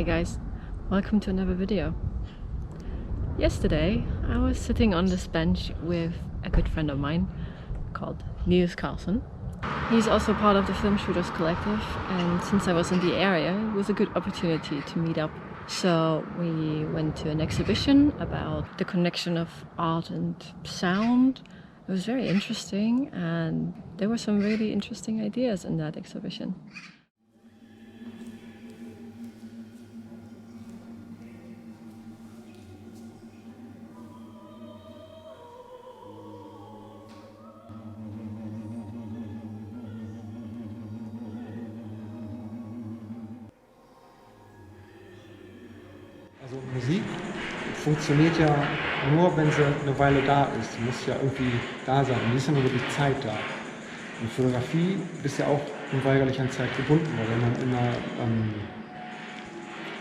Hi guys, welcome to another video. Yesterday I was sitting on this bench with a good friend of mine called Niels Carlsen. He's also part of the Film Shooters Collective, and since I was in the area it was a good opportunity to meet up. So we went to an exhibition about the connection of art and sound. It was very interesting and there were some really interesting ideas in that exhibition. Also Musik funktioniert ja nur, wenn sie eine Weile da ist. Sie muss ja irgendwie da sein. Und die ist ja nur über die Zeit da. Und Fotografie ist ja auch unweigerlich an Zeit gebunden, weil wenn man in einer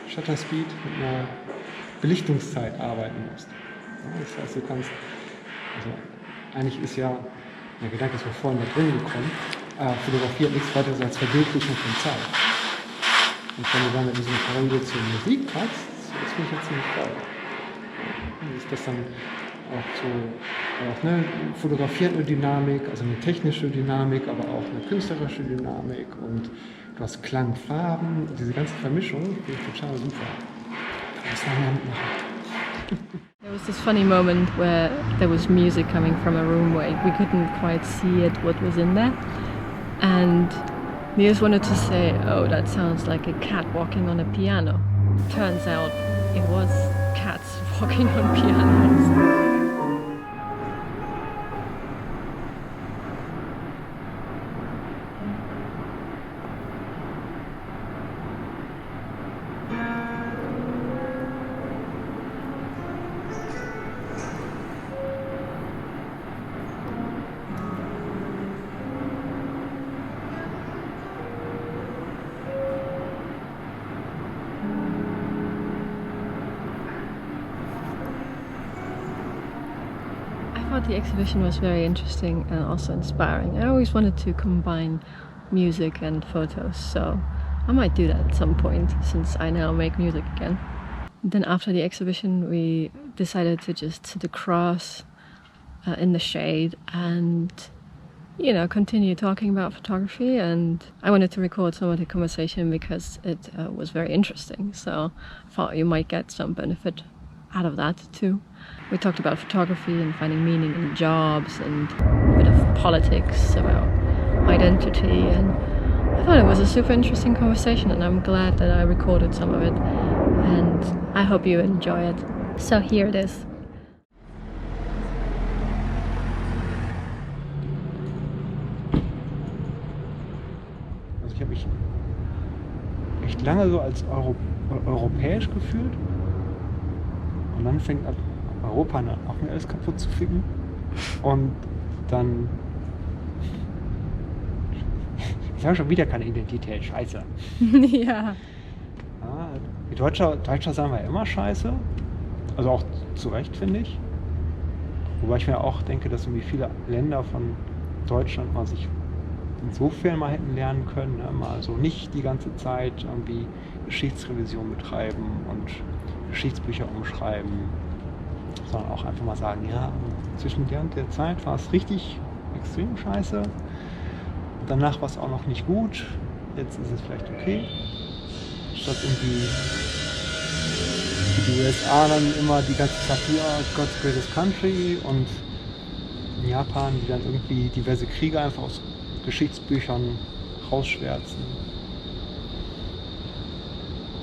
Shutter Speed mit einer Belichtungszeit arbeiten muss. Ja, das heißt, du kannst, also eigentlich ist ja, der Gedanke ist mir vorhin da drin gekommen, Fotografie hat nichts weiteres als Verbildlichung von Zeit. Und wenn du dann in diesem Parallel zur Musik hast, das finde ich jetzt ziemlich toll. Ist das dann auch so, auch eine fotografiert eine Dynamik, also eine technische Dynamik, aber auch eine künstlerische Dynamik und du hast Klang, Farben, diese ganze Vermischung finde ich total super. Das kann man mitmachen. There was this funny moment where there was music coming from a room where we couldn't quite see it, what was in there. And Niels wanted to say, oh, that sounds like a cat walking on a piano. Turns out it was cats walking on pianos. I thought the exhibition was very interesting and also inspiring. I always wanted to combine music and photos, so I might do that at some point since I now make music again. Then after the exhibition we decided to just sit across in the shade and continue talking about photography, and I wanted to record some of the conversation because it was very interesting, so I thought you might get some benefit out of that too. We talked about photography and finding meaning in jobs and a bit of politics, about identity, and I thought it was a super interesting conversation and I'm glad that I recorded some of it and I hope you enjoy it. So here it is. Also ich habe mich echt lange so als europäisch gefühlt. Und dann fängt Europa an, auch mir alles kaputt zu ficken. Und dann... Ich habe schon wieder keine Identität, scheiße. Ja. Die Deutscher sagen wir immer scheiße. Also auch zu Recht, finde ich. Wobei ich mir auch denke, dass irgendwie viele Länder von Deutschland mal sich insofern mal hätten lernen können. Ne? Mal so nicht die ganze Zeit irgendwie Geschichtsrevision betreiben und Geschichtsbücher umschreiben, sondern auch einfach mal sagen, ja, zwischen der und der Zeit war es richtig extrem scheiße, danach war es auch noch nicht gut, jetzt ist es vielleicht okay, statt irgendwie die USA dann immer die ganze Zeit hier, God's greatest country, und in Japan, die dann irgendwie diverse Kriege einfach aus Geschichtsbüchern rausschwärzen.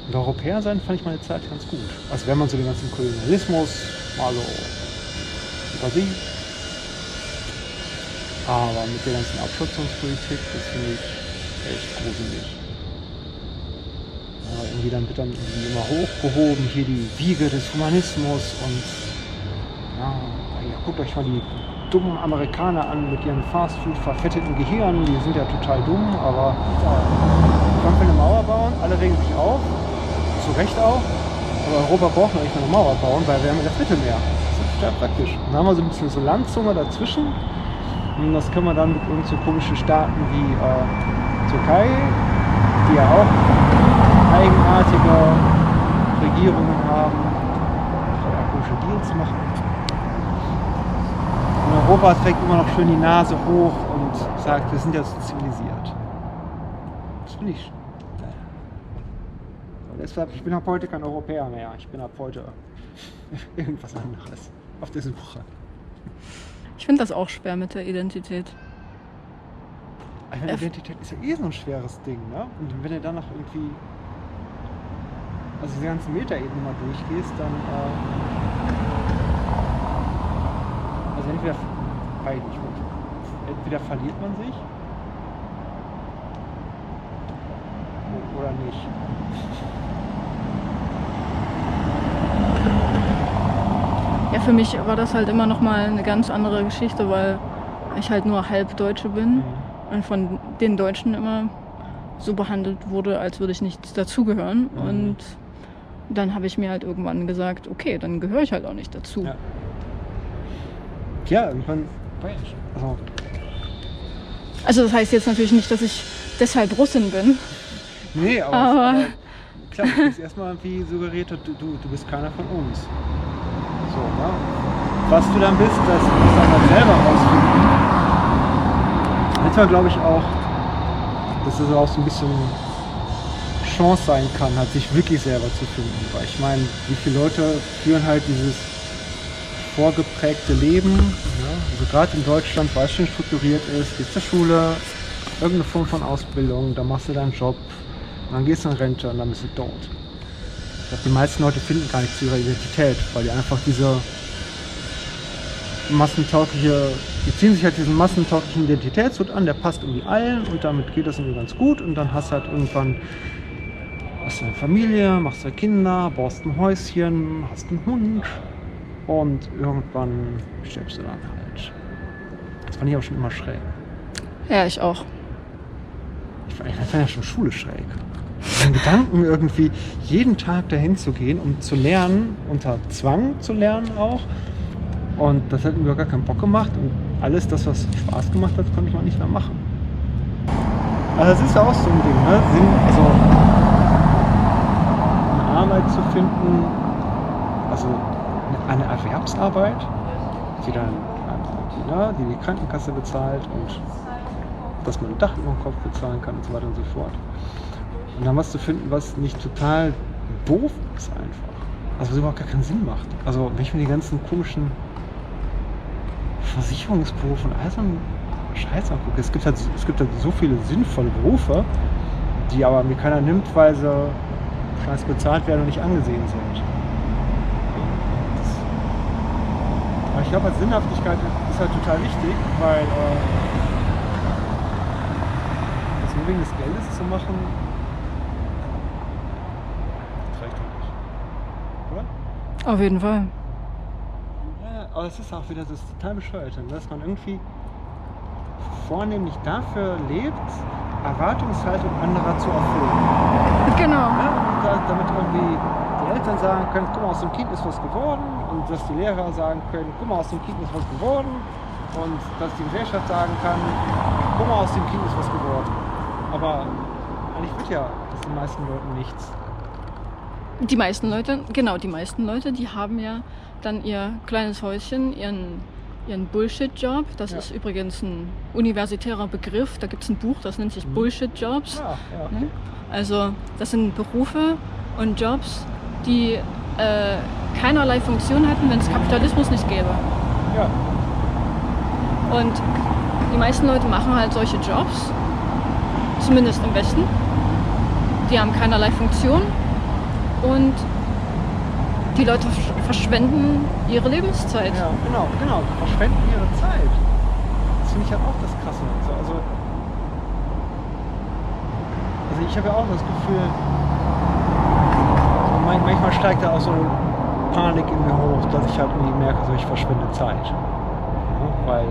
Und Europäer sein fand ich meine Zeit ganz gut. Also wenn man so den ganzen Kolonialismus mal so übersieht. Aber mit der ganzen Abschottungspolitik, das finde ich echt gruselig. Ja, irgendwie dann wird dann irgendwie immer hochgehoben, hier die Wiege des Humanismus und ja, guckt euch mal die dummen Amerikaner an mit ihren Fastfood verfetteten Gehirnen, die sind ja total dumm, aber man will eine Mauer bauen, alle regen sich auf. Zu Recht auch, aber Europa braucht noch nicht eine Mauer bauen, weil wir haben ja das Mittelmeer. Das ist total praktisch. Dann haben wir so ein bisschen so Landzunge dazwischen und das können wir dann mit so komischen Staaten wie Türkei, die ja auch eigenartige Regierungen haben, komische Deals machen. Und Europa trägt immer noch schön die Nase hoch und sagt, wir sind jetzt zivilisiert. Das finde ich. So, deshalb, ich bin ab heute kein Europäer mehr. Ich bin ab heute irgendwas anderes auf der Suche. Ich finde das auch schwer mit der Identität. Ich meine, Identität ist ja so ein schweres Ding, ne? Und wenn du dann noch irgendwie diese ganzen Metaebenen mal durchgehst, dann entweder verliert man sich oder nicht. Ja, für mich war das halt immer noch mal eine ganz andere Geschichte, weil ich halt nur halb Deutsche bin und von den Deutschen immer so behandelt wurde, als würde ich nichts dazugehören. Und dann habe ich mir halt irgendwann gesagt, okay, dann gehöre ich halt auch nicht dazu. Ja, irgendwann. Also das heißt jetzt natürlich nicht, dass ich deshalb Russin bin. Nee, aber klar, du bist erstmal wie suggeriert, du bist keiner von uns. So, ne? Was du dann bist, das musst du einfach selber rausfinden. Manchmal glaube ich auch, dass es auch so ein bisschen Chance sein kann, halt sich wirklich selber zu finden. Weil ich meine, wie viele Leute führen halt dieses vorgeprägte Leben, ne? Also gerade in Deutschland, weil es schon strukturiert ist, gehst zur Schule, irgendeine Form von Ausbildung, dann machst du deinen Job, dann gehst du in Rente und dann bist du tot. Ich glaube, die meisten Leute finden gar nicht zu ihrer Identität, weil die einfach die ziehen sich halt diesen massentauglichen Identitätshut an, der passt irgendwie allen und damit geht das irgendwie ganz gut und dann hast du halt irgendwann eine Familie, machst du Kinder, baust ein Häuschen, hast einen Hund und irgendwann stirbst du dann halt. Das fand ich auch schon immer schräg. Ja, ich auch. Ich fand ja schon Schule schräg. Den Gedanken irgendwie jeden Tag dahin zu gehen, um zu lernen, unter Zwang zu lernen auch. Und das hat mir gar keinen Bock gemacht und alles das, was Spaß gemacht hat, konnte ich mal nicht mehr machen. Also das ist ja auch so ein Ding, ne? Eine Arbeit zu finden, also eine Erwerbsarbeit, die dann die Krankenkasse bezahlt und dass man ein Dach über dem Kopf bezahlen kann und so weiter und so fort. Und dann was zu finden, was nicht total doof ist einfach. Also was überhaupt gar keinen Sinn macht. Also wenn ich mir die ganzen komischen Versicherungsberufe und all so einen Scheiß angucke, es gibt halt so viele sinnvolle Berufe, die aber mir keiner nimmt, weil sie scheiß bezahlt werden und nicht angesehen sind. Aber ich glaube, Sinnhaftigkeit ist halt total wichtig, weil das nur wegen des Geldes zu machen, trägt halt nicht. Oder? Auf jeden Fall. Ja, aber es ist auch wieder das total Bescheuerte, dass man irgendwie vornehmlich dafür lebt, Erwartungshaltung anderer zu erfüllen. Genau. Ja, damit irgendwie die Eltern sagen können, guck mal, aus dem Kind ist was geworden, und dass die Lehrer sagen können, guck mal, aus dem Kind ist was geworden, und dass die Gesellschaft sagen kann, guck mal, aus dem Kind ist was geworden. Aber eigentlich wird ja aus den meisten Leuten nichts. Die meisten Leute, die haben ja dann ihr kleines Häuschen, ihren Bullshit-Job. Das ist übrigens ein universitärer Begriff. Da gibt es ein Buch, das nennt sich Bullshit-Jobs. Ja, okay. Also das sind Berufe und Jobs, die keinerlei Funktion hätten, wenn es Kapitalismus nicht gäbe. Ja. Und die meisten Leute machen halt solche Jobs, zumindest im Westen. Die haben keinerlei Funktion und die Leute verschwenden ihre Lebenszeit. Ja, genau. Verschwenden ihre Zeit. Das finde ich ja auch das Krasse. Also ich habe ja auch das Gefühl, manchmal steigt da auch so Panik in mir hoch, dass ich halt irgendwie merke, so ich verschwende Zeit. Ja, weil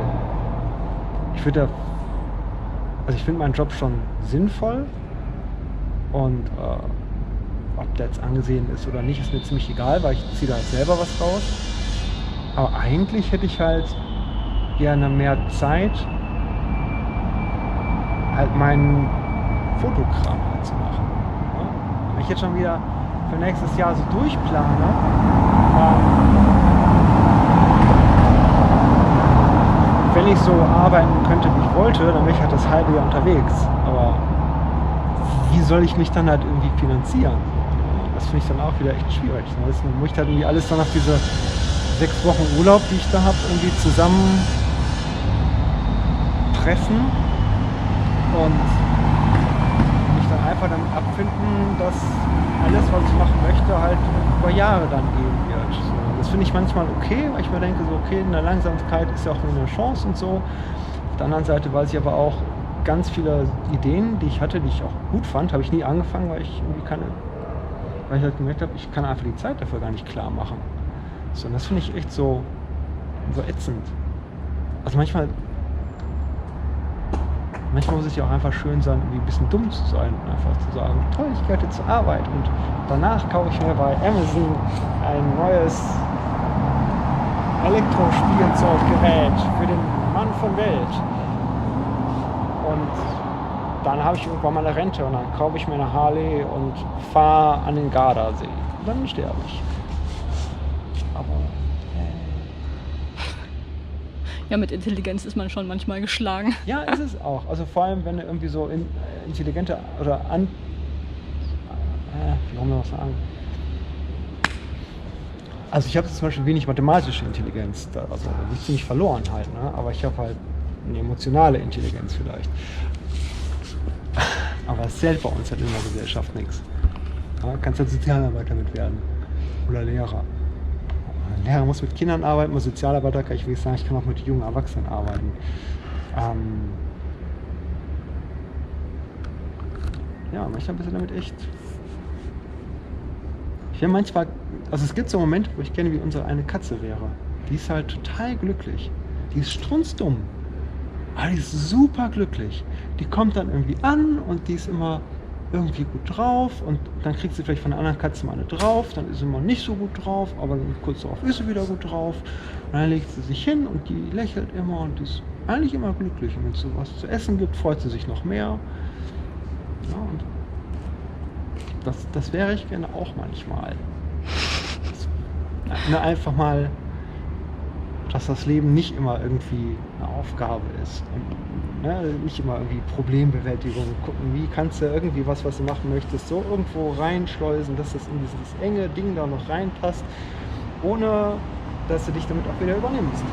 ich finde meinen Job schon sinnvoll und ob der jetzt angesehen ist oder nicht, ist mir ziemlich egal, weil ich ziehe da halt selber was raus. Aber eigentlich hätte ich halt gerne mehr Zeit, halt meinen Fotokram halt zu machen. Ja? Wenn ich jetzt schon wieder für nächstes Jahr so durchplane, wenn ich so arbeiten könnte, wie ich wollte, dann wäre ich halt das halbe Jahr unterwegs. Aber wie soll ich mich dann halt irgendwie finanzieren? Das finde ich dann auch wieder echt schwierig. Dann muss ich dann irgendwie alles dann auf diese 6 Wochen Urlaub, die ich da habe, irgendwie zusammenpressen und mich dann einfach damit abfinden, dass alles, was ich machen möchte, halt über Jahre dann gehen wird. So, das finde ich manchmal okay, weil ich mir denke, so okay, in der Langsamkeit ist ja auch eine Chance und so. Auf der anderen Seite weiß ich aber auch, ganz viele Ideen, die ich hatte, die ich auch gut fand, habe ich nie angefangen, weil ich halt gemerkt habe, ich kann einfach die Zeit dafür gar nicht klar machen. So, und das finde ich echt so ätzend. Also manchmal muss es ja auch einfach schön sein, irgendwie ein bisschen dumm zu sein und einfach zu sagen, toll, ich gehe heute zur Arbeit und danach kaufe ich mir bei Amazon ein neues Elektrospielzeuggerät für den Mann von Welt. Und dann habe ich irgendwann mal eine Rente und dann kaufe ich mir eine Harley und fahre an den Gardasee. Und dann sterbe ich. Aber Ja, mit Intelligenz ist man schon manchmal geschlagen. ja, ist es auch. Also vor allem, wenn du irgendwie so intelligente oder wie soll man das sagen? Also ich habe zum Beispiel wenig mathematische Intelligenz, also bin ich ziemlich verloren halt, ne? Aber ich habe halt eine emotionale Intelligenz vielleicht. Aber es zählt bei uns halt in der Gesellschaft nichts. Ja, kannst halt Sozialarbeiter mit werden. Oder Lehrer. Ein Lehrer muss mit Kindern arbeiten, als Sozialarbeiter kann ich wirklich sagen, ich kann auch mit jungen Erwachsenen arbeiten. Ja, manchmal bist du damit echt. Ich wäre manchmal, also es gibt so Momente, wo ich gerne wie unsere eine Katze wäre. Die ist halt total glücklich. Die ist strunzdumm. Aber die ist super glücklich. Die kommt dann irgendwie an und die ist immer irgendwie gut drauf und dann kriegt sie vielleicht von der anderen Katze mal eine drauf, dann ist sie mal nicht so gut drauf, aber dann kurz darauf ist sie wieder gut drauf und dann legt sie sich hin und die lächelt immer und die ist eigentlich immer glücklich und wenn es so was zu essen gibt, freut sie sich noch mehr. Ja, und das wäre ich gerne auch manchmal. Einfach mal, dass das Leben nicht immer irgendwie eine Aufgabe ist. Und, nicht immer irgendwie Problembewältigung. Gucken, wie kannst du irgendwie was du machen möchtest, so irgendwo reinschleusen, dass das in dieses enge Ding da noch reinpasst, ohne dass du dich damit auch wieder übernimmst. So.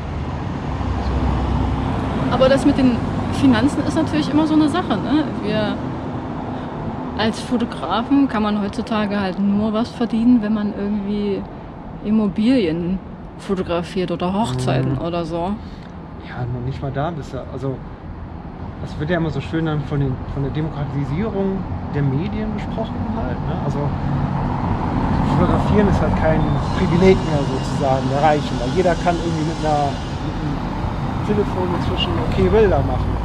Aber das mit den Finanzen ist natürlich immer so eine Sache, ne? Als Fotografen kann man heutzutage halt nur was verdienen, wenn man irgendwie Immobilien fotografiert oder Hochzeiten oder so. Ja, noch nicht mal da bist du. Also, das wird ja immer so schön dann von der Demokratisierung der Medien besprochen halt. Ne? Also, fotografieren ist halt kein Privileg mehr sozusagen der Reichen, weil jeder kann irgendwie mit einem Telefon inzwischen okay Bilder machen.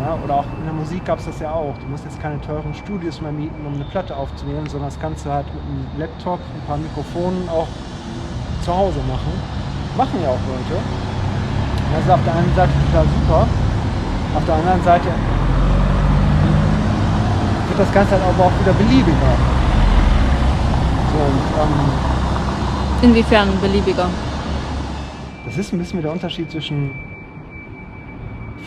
Ja, oder auch in der Musik gab es das ja auch. Du musst jetzt keine teuren Studios mehr mieten, um eine Platte aufzunehmen, sondern das kannst du halt mit einem Laptop, ein paar Mikrofonen auch zu Hause machen. Machen ja auch Leute. Das ist auf der einen Seite total super. Auf der anderen Seite wird das Ganze halt aber auch wieder beliebiger. So, und, inwiefern beliebiger? Das ist ein bisschen der Unterschied zwischen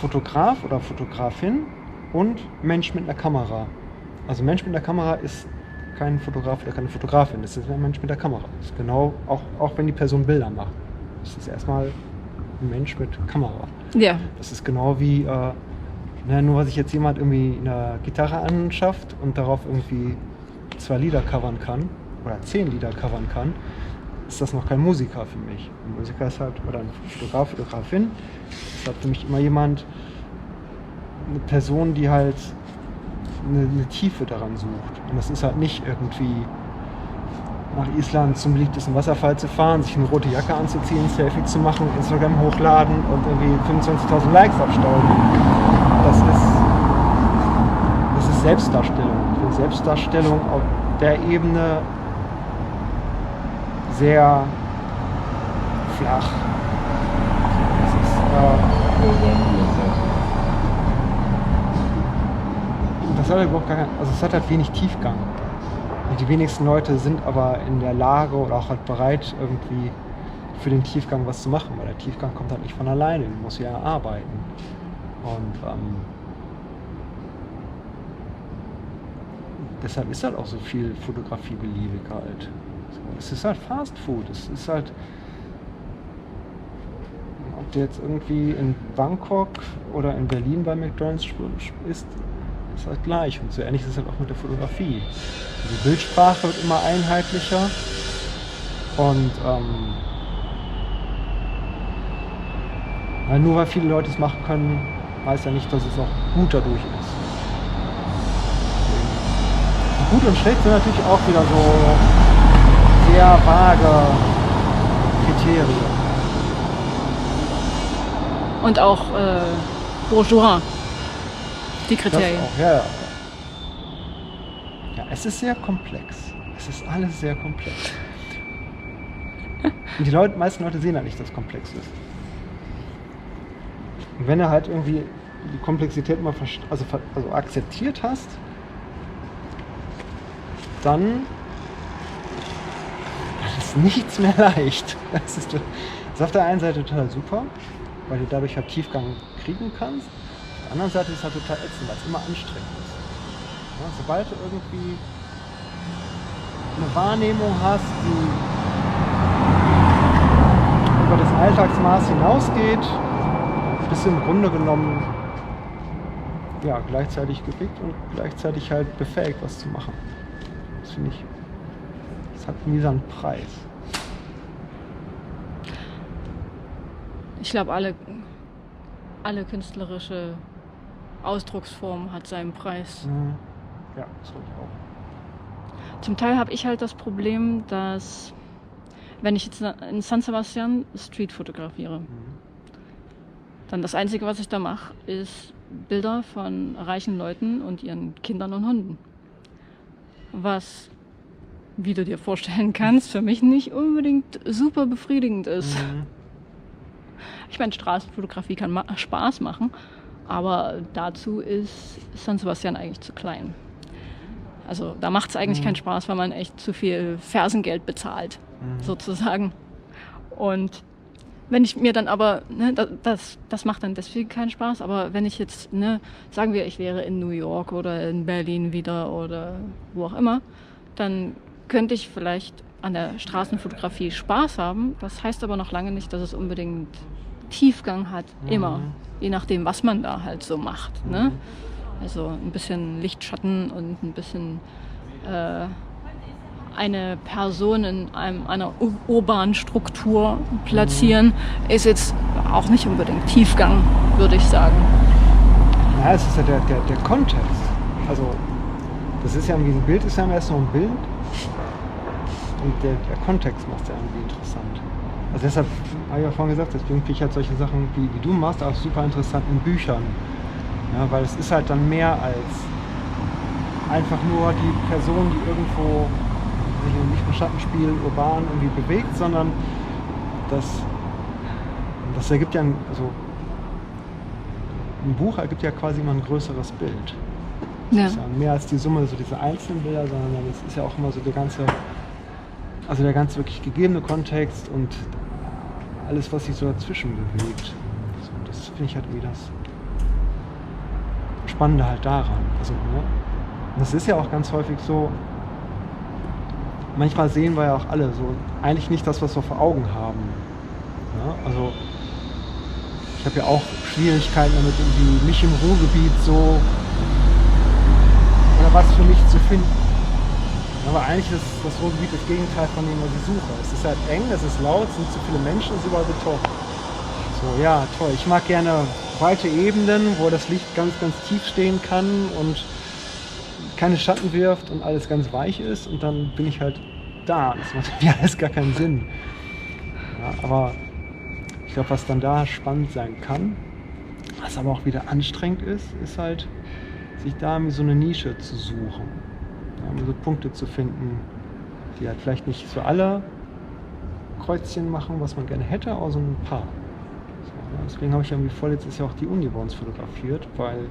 Fotograf oder Fotografin und Mensch mit einer Kamera. Also Mensch mit einer Kamera ist kein Fotograf oder keine Fotografin, das ist ein Mensch mit der Kamera. Das ist genau, auch wenn die Person Bilder macht. Das ist erstmal ein Mensch mit Kamera. Ja. Das ist genau wie, nur weil sich jetzt jemand irgendwie eine Gitarre anschafft und darauf irgendwie 2 Lieder covern kann oder 10 Lieder covern kann, ist das noch kein Musiker für mich. Ein Musiker ist halt, oder ein Fotograf, Fotografin, ist halt für mich immer jemand, eine Person, die halt eine Tiefe daran sucht. Und das ist halt nicht irgendwie nach Island zum beliebtesten Wasserfall zu fahren, sich eine rote Jacke anzuziehen, ein Selfie zu machen, Instagram hochladen und irgendwie 25.000 Likes abstauben. Das ist Selbstdarstellung. Ich will Selbstdarstellung auf der Ebene sehr flach. Das hat überhaupt gar keinen, also es hat halt wenig Tiefgang. Und die wenigsten Leute sind aber in der Lage oder auch halt bereit, irgendwie für den Tiefgang was zu machen, weil der Tiefgang kommt halt nicht von alleine, du musst ja erarbeiten. Und deshalb ist halt auch so viel Fotografie beliebig halt. So, es ist halt Fast Food, es ist halt, ob du jetzt irgendwie in Bangkok oder in Berlin bei McDonald's isst, ist halt gleich. Und so ähnlich ist es halt auch mit der Fotografie. Die Bildsprache wird immer einheitlicher und nur weil viele Leute es machen können, heißt ja nicht, dass es auch gut dadurch ist. Gut und schlecht sind natürlich auch wieder so sehr vage Kriterien. Und auch bourgeois, die Das Kriterien. auch, ja. Ja, es ist sehr komplex. Es ist alles sehr komplex. Und die meisten Leute sehen halt nicht, dass es komplex ist. Und wenn du halt irgendwie die Komplexität mal also akzeptiert hast, dann ist nichts mehr leicht. Das ist auf der einen Seite total super, weil du dadurch halt Tiefgang kriegen kannst. Auf der anderen Seite ist es halt total ätzend, weil es immer anstrengend ist. Ja, sobald du irgendwie eine Wahrnehmung hast, die über das Alltagsmaß hinausgeht, bist du im Grunde genommen ja, gleichzeitig gefickt und gleichzeitig halt befähigt, was zu machen. Das finde ich, das hat nie seinen Preis. Ich glaube, alle künstlerische Ausdrucksform hat seinen Preis. Ja, das glaube ich auch. Zum Teil habe ich halt das Problem, dass wenn ich jetzt in San Sebastian Street fotografiere, dann das Einzige, was ich da mache, ist Bilder von reichen Leuten und ihren Kindern und Hunden. Was, wie du dir vorstellen kannst, für mich nicht unbedingt super befriedigend ist. Ich meine, Straßenfotografie kann Spaß machen, aber dazu ist San Sebastian eigentlich zu klein. Also da macht es eigentlich keinen Spaß, weil man echt zu viel Fersengeld bezahlt, sozusagen. Und wenn ich mir dann aber, ne, das macht dann deswegen keinen Spaß, aber wenn ich jetzt, ne, sagen wir, ich wäre in New York oder in Berlin wieder oder wo auch immer, dann könnte ich vielleicht an der Straßenfotografie Spaß haben. Das heißt aber noch lange nicht, dass es unbedingt Tiefgang hat, immer, je nachdem, was man da halt so macht. Ne? Also ein bisschen Lichtschatten und ein bisschen eine Person in einer urbanen Struktur platzieren, ist jetzt auch nicht unbedingt Tiefgang, würde ich sagen. Ja, es ist ja der Kontext. Also das ist ja irgendwie, ein Bild ist ja erst nur ein Bild und der Kontext macht es ja irgendwie interessant. Also deshalb habe ich ja vorhin gesagt, deswegen finde ich halt solche Sachen, wie du machst, auch super interessant in Büchern. Ja, weil es ist halt dann mehr als einfach nur die Person, die irgendwo sich im Licht- und Schattenspiel urban irgendwie bewegt, sondern das ergibt ja ein Buch ergibt ja quasi immer ein größeres Bild. Ja. Mehr als die Summe so diese einzelnen Bilder, sondern es ist ja auch immer so der ganze wirklich gegebene Kontext und alles, was sich so dazwischen bewegt. So, das finde ich halt irgendwie das Spannende halt daran. Also, ne? Das ist ja auch ganz häufig so, manchmal sehen wir ja auch alle so eigentlich nicht das, was wir vor Augen haben. Ja? Also ich habe ja auch Schwierigkeiten damit, irgendwie mich im Ruhrgebiet so oder was für mich zu finden. Aber eigentlich ist das Ruhrgebiet das Gegenteil von dem, was ich suche. Es ist halt eng, es ist laut, es sind zu viele Menschen, es ist überall Beton. So, ja, toll. Ich mag gerne weite Ebenen, wo das Licht ganz, ganz tief stehen kann und keine Schatten wirft und alles ganz weich ist und dann bin ich halt da. Das macht ja alles gar keinen Sinn. Ja, aber ich glaube, was dann da spannend sein kann, was aber auch wieder anstrengend ist halt, sich da irgendwie so eine Nische zu suchen. Ja, so Punkte zu finden, die halt vielleicht nicht so alle Kreuzchen machen, was man gerne hätte, aber so ein paar. So, ja, deswegen habe ich irgendwie vorletztes Jahr auch die Uni bei uns fotografiert, weil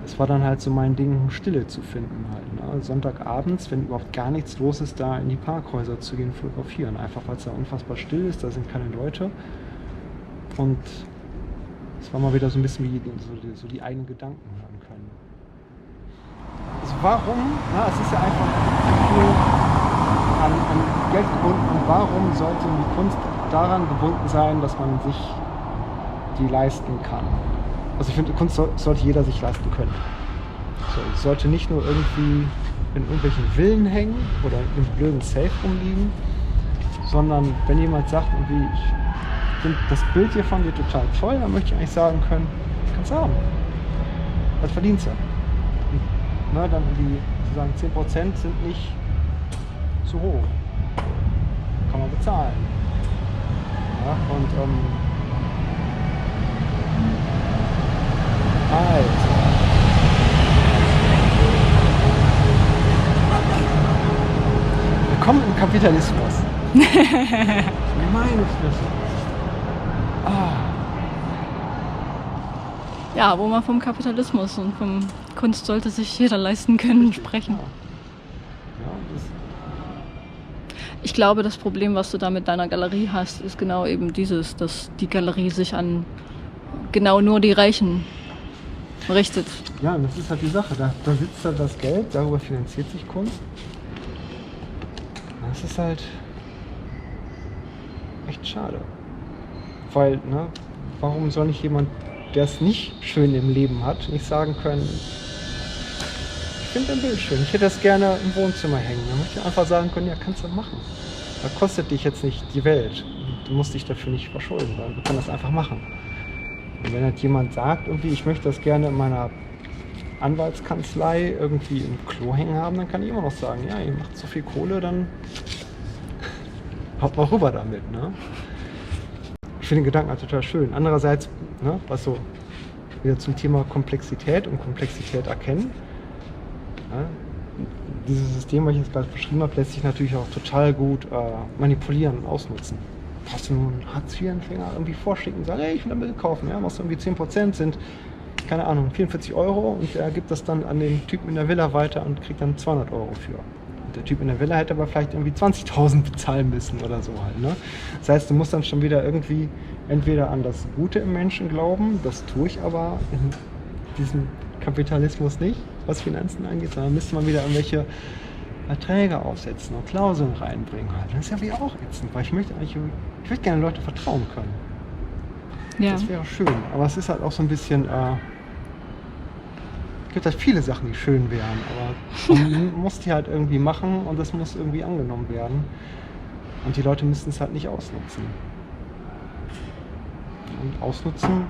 es war dann halt so mein Ding, Stille zu finden halt. Ne? Sonntagabends, wenn überhaupt gar nichts los ist, da in die Parkhäuser zu gehen, fotografieren. Einfach weil es da unfassbar still ist, da sind keine Leute. Und es war mal wieder so ein bisschen wie so die eigenen Gedanken hören können. Also warum, na, es ist ja einfach viel an Geld gebunden, und warum sollte die Kunst daran gebunden sein, dass man sich die leisten kann? Also ich finde, Kunst sollte jeder sich leisten können. So, es sollte nicht nur irgendwie in irgendwelchen Villen hängen oder im blöden Safe rumliegen, sondern wenn jemand sagt, irgendwie, ich finde das Bild hier von dir total toll, dann möchte ich eigentlich sagen können, kannst du haben. Was verdienst du? Und, ne, dann die sozusagen 10% sind nicht zu hoch. Kann man bezahlen. Ja, und willkommen im Kapitalismus. Meine Fresse. Ja, wo man vom Kapitalismus und vom Kunst sollte sich jeder leisten können, sprechen. Ich glaube, das Problem, was du da mit deiner Galerie hast, ist genau eben dieses, dass die Galerie sich an genau nur die Reichen richtet. Ja, und das ist halt die Sache. Da sitzt halt das Geld, darüber finanziert sich Kunst. Das ist halt echt schade. Weil, ne, warum soll nicht jemand, der es nicht schön im Leben hat, nicht sagen können, ich finde dein Bild schön, ich hätte das gerne im Wohnzimmer hängen. Dann möchte ich einfach sagen können, ja, kannst du machen. Das kostet dich jetzt nicht die Welt. Du musst dich dafür nicht verschulden, weil du kannst das einfach machen. Und wenn halt jemand sagt, irgendwie, ich möchte das gerne in meiner Anwaltskanzlei irgendwie im Klo hängen haben, dann kann ich immer noch sagen, ja, ihr macht so viel Kohle, dann haut mal rüber damit. Ne? Ich finde den Gedanken halt total schön. Andererseits, ne, was so wieder zum Thema Komplexität und Komplexität erkennen. Ja, dieses System, was ich jetzt gerade beschrieben habe, lässt sich natürlich auch total gut manipulieren und ausnutzen. Brauchst du nur einen Hartz-IV-Empfänger irgendwie vorschicken und sagen, hey, ich will ein Bild kaufen, ja, machst du irgendwie 10%, sind, keine Ahnung, 44 Euro, und er gibt das dann an den Typen in der Villa weiter und kriegt dann 200 Euro für. Und der Typ in der Villa hätte aber vielleicht irgendwie 20.000 bezahlen müssen oder so halt. Ne? Das heißt, du musst dann schon wieder irgendwie entweder an das Gute im Menschen glauben, das tue ich aber in diesem Kapitalismus nicht, was Finanzen angeht, sondern müsste man wieder irgendwelche Erträge aufsetzen und Klauseln reinbringen halt. Das ist ja wieder auch ätzend, weil ich möchte gerne Leute vertrauen können. Ja. Das wäre schön, aber es ist halt auch so ein bisschen, es gibt halt viele Sachen, die schön wären, aber man muss die halt irgendwie machen und das muss irgendwie angenommen werden. Und die Leute müssen es halt nicht ausnutzen. Und ausnutzen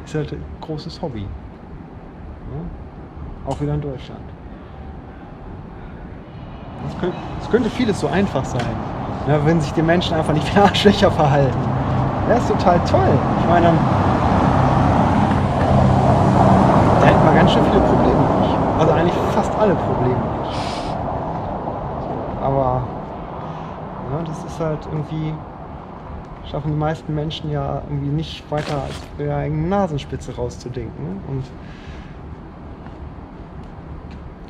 ist halt ein großes Hobby. Ja? Auch wieder in Deutschland. Es könnte vieles so einfach sein, ja, wenn sich die Menschen einfach nicht wie Arschlöcher verhalten. Das ist total toll. Ich meine, da hätten wir ganz schön viele Probleme nicht. Also eigentlich fast alle Probleme nicht. Aber ja, das ist halt irgendwie, schaffen die meisten Menschen ja irgendwie nicht weiter als ihre eigene Nasenspitze rauszudenken. Und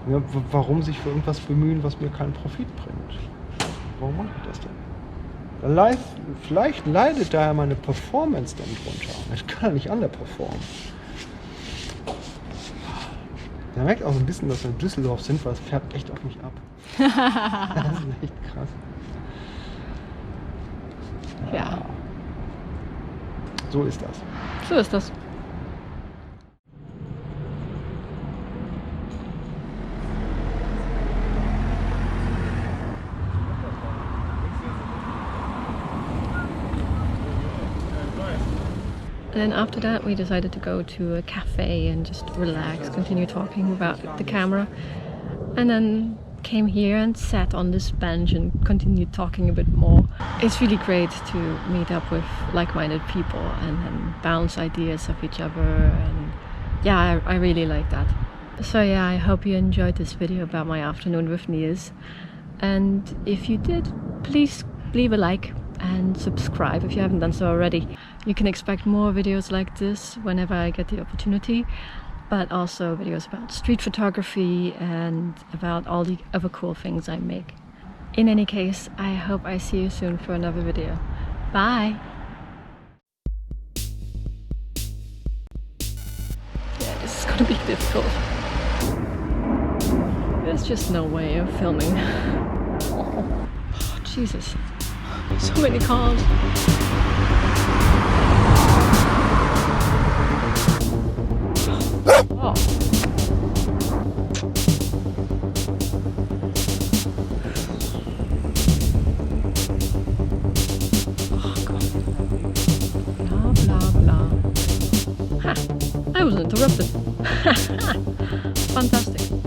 ja, warum sich für irgendwas bemühen, was mir keinen Profit bringt? Warum mache ich das denn? Vielleicht leidet daher meine Performance dann drunter. Ich kann ja nicht underperformen. Man merkt auch so ein bisschen, dass wir in Düsseldorf sind, weil es färbt echt auf mich ab. Das ist echt krass. Ja. So ist das. So ist das. And then after that we decided to go to a cafe and just relax, continue talking without the camera, and then came here and sat on this bench and continued talking a bit more. It's really great to meet up with like-minded people and bounce ideas off each other, and yeah, I really like that. So yeah, I hope you enjoyed this video about my afternoon with Niels, and if you did, please leave a like and subscribe if you haven't done so already. You can expect more videos like this whenever I get the opportunity, but also videos about street photography and about all the other cool things I make. In any case, I hope I see you soon for another video. Bye! Yeah, this is gonna be difficult. There's just no way of filming. Oh, Jesus. So many cars. Oh. Blah, blah, blah. Ha! I was interrupted. Fantastic.